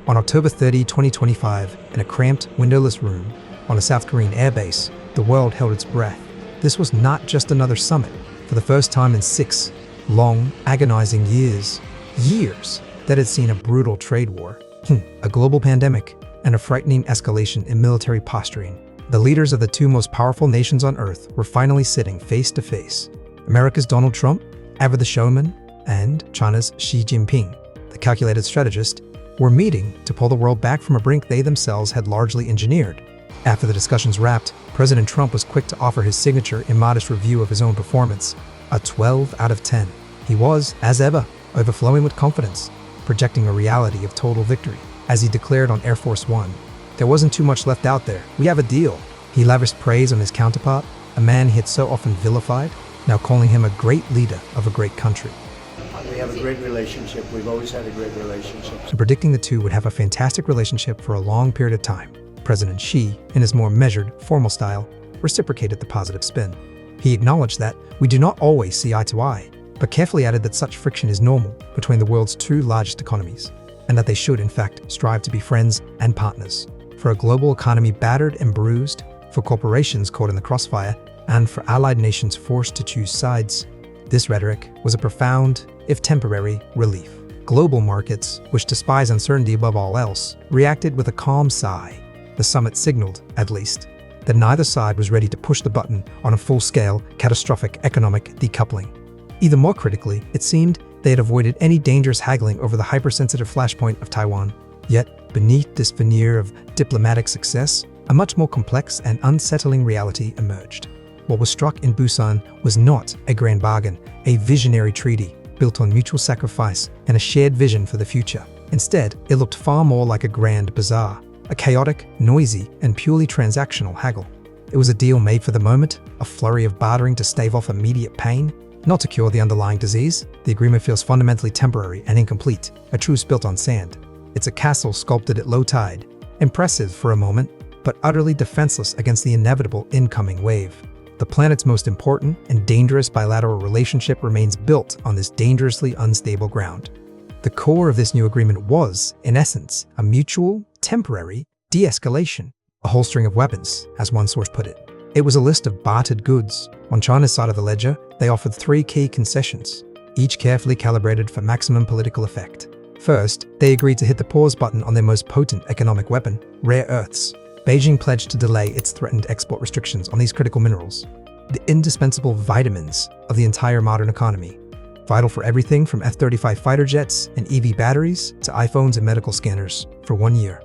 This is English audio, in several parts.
On October 30, 2025, in a cramped, windowless room on a South Korean airbase, the world held its breath. This was not just another summit. For the first time in 6 long, agonizing years that had seen a brutal trade war, a global pandemic, and a frightening escalation in military posturing, the leaders of the 2 most powerful nations on Earth were finally sitting face to face. America's Donald Trump, ever the showman, and China's Xi Jinping, the calculated strategist, were meeting to pull the world back from a brink they themselves had largely engineered. After the discussions wrapped, President Trump was quick to offer his signature immodest review of his own performance, a 12 out of 10. He was, as ever, overflowing with confidence, projecting a reality of total victory. As he declared on Air Force One, "There wasn't too much left out there. We have a deal." He lavished praise on his counterpart, a man he had so often vilified, now calling him a great leader of a great country. We have a great relationship. We've always had a great relationship. And predicting the 2 would have a fantastic relationship for a long period of time, President Xi, in his more measured, formal style, reciprocated the positive spin. He acknowledged that we do not always see eye to eye, but carefully added that such friction is normal between the world's 2 largest economies, and that they should, in fact, strive to be friends and partners. For a global economy battered and bruised, for corporations caught in the crossfire, and for allied nations forced to choose sides, this rhetoric was a profound, if temporary, relief. Global markets, which despise uncertainty above all else, reacted with a calm sigh. The summit signaled, at least, that neither side was ready to push the button on a full-scale, catastrophic economic decoupling. Even more critically, it seemed they had avoided any dangerous haggling over the hypersensitive flashpoint of Taiwan. Yet, beneath this veneer of diplomatic success, a much more complex and unsettling reality emerged. What was struck in Busan was not a grand bargain, a visionary treaty built on mutual sacrifice and a shared vision for the future. Instead, it looked far more like a grand bazaar, a chaotic, noisy, and purely transactional haggle. It was a deal made for the moment, a flurry of bartering to stave off immediate pain, not to cure the underlying disease. The agreement feels fundamentally temporary and incomplete, a truce built on sand. It's a castle sculpted at low tide, impressive for a moment, but utterly defenseless against the inevitable incoming wave. The planet's most important and dangerous bilateral relationship remains built on this dangerously unstable ground. The core of this new agreement was, in essence, a mutual, temporary de-escalation, a holstering of weapons, as one source put it. It was a list of bartered goods. On China's side of the ledger, they offered 3 key concessions, each carefully calibrated for maximum political effect. First, they agreed to hit the pause button on their most potent economic weapon, rare earths. Beijing pledged to delay its threatened export restrictions on these critical minerals, the indispensable vitamins of the entire modern economy, vital for everything from F-35 fighter jets and EV batteries to iPhones and medical scanners, for 1 year.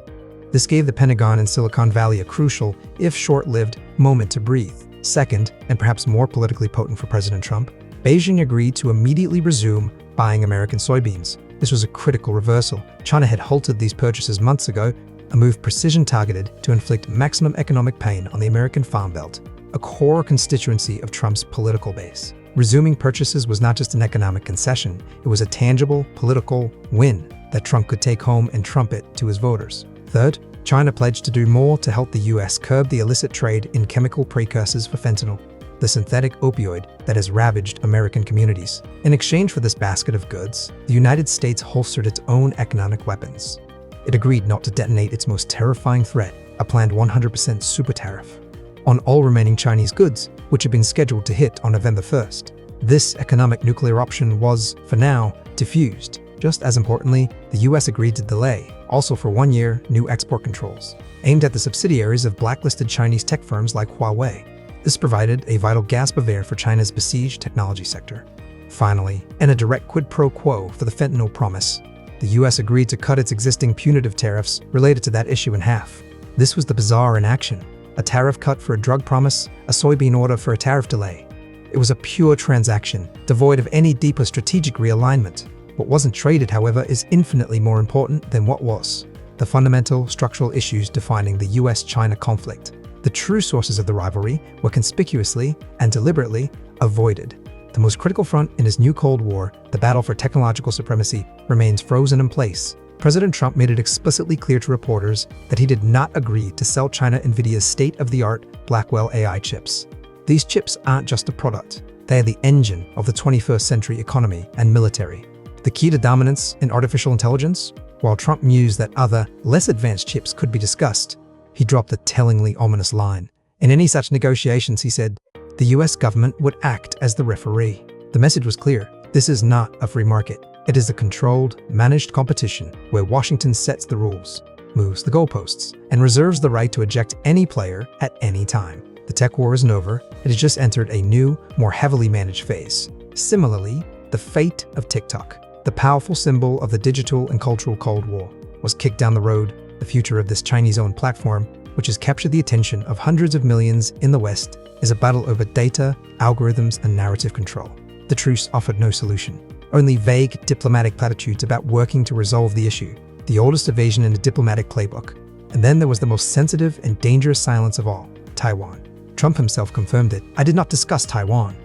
This gave the Pentagon and Silicon Valley a crucial, if short-lived, moment to breathe. Second, and perhaps more politically potent for President Trump, Beijing agreed to immediately resume buying American soybeans. This was a critical reversal. China had halted these purchases months ago, a move precision-targeted to inflict maximum economic pain on the American Farm Belt, a core constituency of Trump's political base. Resuming purchases was not just an economic concession, it was a tangible political win that Trump could take home and trumpet to his voters. Third, China pledged to do more to help the US curb the illicit trade in chemical precursors for fentanyl, the synthetic opioid that has ravaged American communities. In exchange for this basket of goods, the United States holstered its own economic weapons. It agreed not to detonate its most terrifying threat, a planned 100% super-tariff, on all remaining Chinese goods, which had been scheduled to hit on November 1st. This economic nuclear option was, for now, diffused. Just as importantly, the US agreed to delay, also for 1 year, new export controls, aimed at the subsidiaries of blacklisted Chinese tech firms like Huawei. This provided a vital gasp of air for China's besieged technology sector. Finally, and a direct quid pro quo for the fentanyl promise, the US agreed to cut its existing punitive tariffs related to that issue in half. This was the bazaar in action, a tariff cut for a drug promise, a soybean order for a tariff delay. It was a pure transaction, devoid of any deeper strategic realignment. What wasn't traded, however, is infinitely more important than what was: the fundamental structural issues defining the US-China conflict. The true sources of the rivalry were conspicuously and deliberately avoided. The most critical front in his new Cold War, the battle for technological supremacy, remains frozen in place. President Trump made it explicitly clear to reporters that he did not agree to sell China NVIDIA's state-of-the-art Blackwell AI chips. These chips aren't just a product, they are the engine of the 21st century economy and military. The key to dominance in artificial intelligence, While Trump mused that other, less advanced chips could be discussed, he dropped a tellingly ominous line. In any such negotiations, he said, the US government would act as the referee. The message was clear. This is not a free market. It is a controlled, managed competition where Washington sets the rules, moves the goalposts, and reserves the right to eject any player at any time. The tech war isn't over. It has just entered a new, more heavily managed phase. Similarly, the fate of TikTok, the powerful symbol of the digital and cultural Cold War, was kicked down the road. The future of this Chinese-owned platform, which has captured the attention of hundreds of millions in the West, is a battle over data, algorithms, and narrative control. The truce offered no solution, only vague diplomatic platitudes about working to resolve the issue, the oldest evasion in the diplomatic playbook. And then there was the most sensitive and dangerous silence of all, Taiwan. Trump himself confirmed it. I did not discuss Taiwan.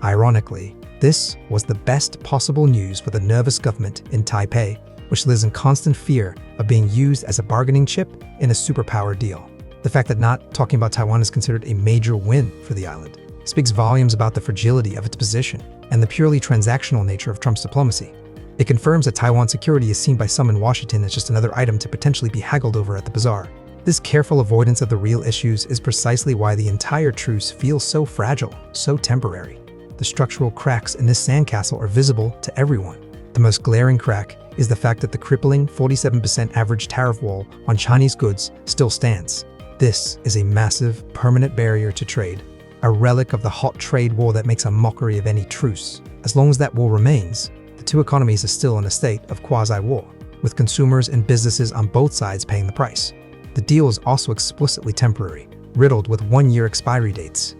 Ironically, this was the best possible news for the nervous government in Taipei, which lives in constant fear of being used as a bargaining chip in a superpower deal. The fact that not talking about Taiwan is considered a major win for the island speaks volumes about the fragility of its position and the purely transactional nature of Trump's diplomacy. It confirms that Taiwan's security is seen by some in Washington as just another item to potentially be haggled over at the bazaar. This careful avoidance of the real issues is precisely why the entire truce feels so fragile, so temporary. The structural cracks in this sandcastle are visible to everyone. The most glaring crack is the fact that the crippling 47% average tariff wall on Chinese goods still stands. This is a massive, permanent barrier to trade, a relic of the hot trade war that makes a mockery of any truce. As long as that war remains, the two economies are still in a state of quasi-war, with consumers and businesses on both sides paying the price. The deal is also explicitly temporary, riddled with one-year expiry dates.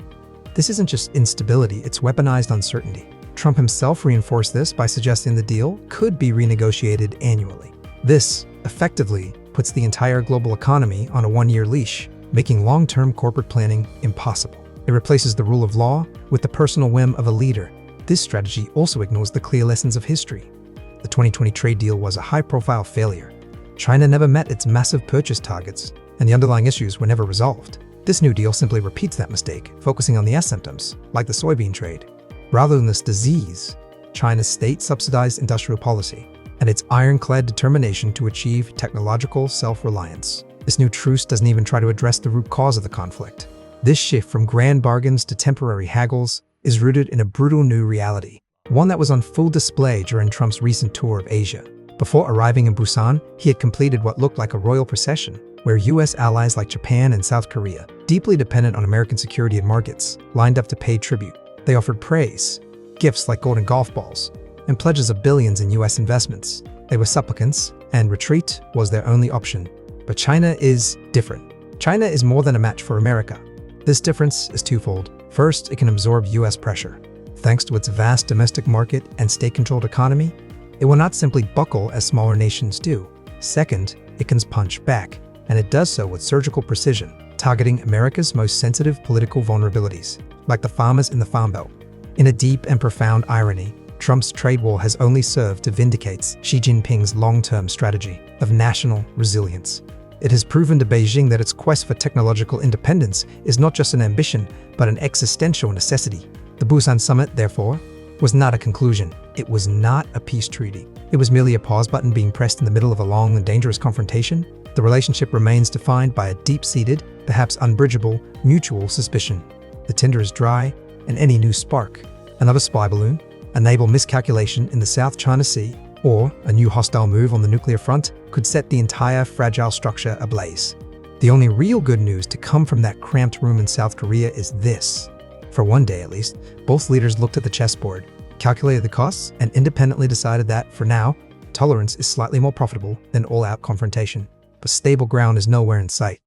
This isn't just instability, it's weaponized uncertainty. Trump himself reinforced this by suggesting the deal could be renegotiated annually. This, effectively, puts the entire global economy on a one-year leash, making long-term corporate planning impossible. It replaces the rule of law with the personal whim of a leader. This strategy also ignores the clear lessons of history. The 2020 trade deal was a high-profile failure. China never met its massive purchase targets, and the underlying issues were never resolved. This new deal simply repeats that mistake, focusing on the S symptoms, like the soybean trade. Rather than this disease, China's state-subsidized industrial policy and its ironclad determination to achieve technological self-reliance. This new truce doesn't even try to address the root cause of the conflict. This shift from grand bargains to temporary haggles is rooted in a brutal new reality, one that was on full display during Trump's recent tour of Asia. Before arriving in Busan, he had completed what looked like a royal procession, where US allies like Japan and South Korea, deeply dependent on American security and markets, lined up to pay tribute. They offered praise, gifts like golden golf balls, and pledges of billions in US investments. They were supplicants, and retreat was their only option. But China is different. China is more than a match for America. This difference is twofold. First, it can absorb US pressure. Thanks to its vast domestic market and state-controlled economy, it will not simply buckle as smaller nations do. Second, it can punch back, and it does so with surgical precision, targeting America's most sensitive political vulnerabilities, like the farmers in the Farm Belt. In a deep and profound irony, Trump's trade war has only served to vindicate Xi Jinping's long-term strategy of national resilience. It has proven to Beijing that its quest for technological independence is not just an ambition, but an existential necessity. The Busan summit, therefore, was not a conclusion. It was not a peace treaty. It was merely a pause button being pressed in the middle of a long and dangerous confrontation. The relationship remains defined by a deep-seated, perhaps unbridgeable, mutual suspicion. The tinder is dry, and any new spark, another spy balloon, a naval miscalculation in the South China Sea, or a new hostile move on the nuclear front could set the entire fragile structure ablaze. The only real good news to come from that cramped room in South Korea is this. For one day at least, both leaders looked at the chessboard, calculated the costs, and independently decided that, for now, tolerance is slightly more profitable than all-out confrontation. But stable ground is nowhere in sight.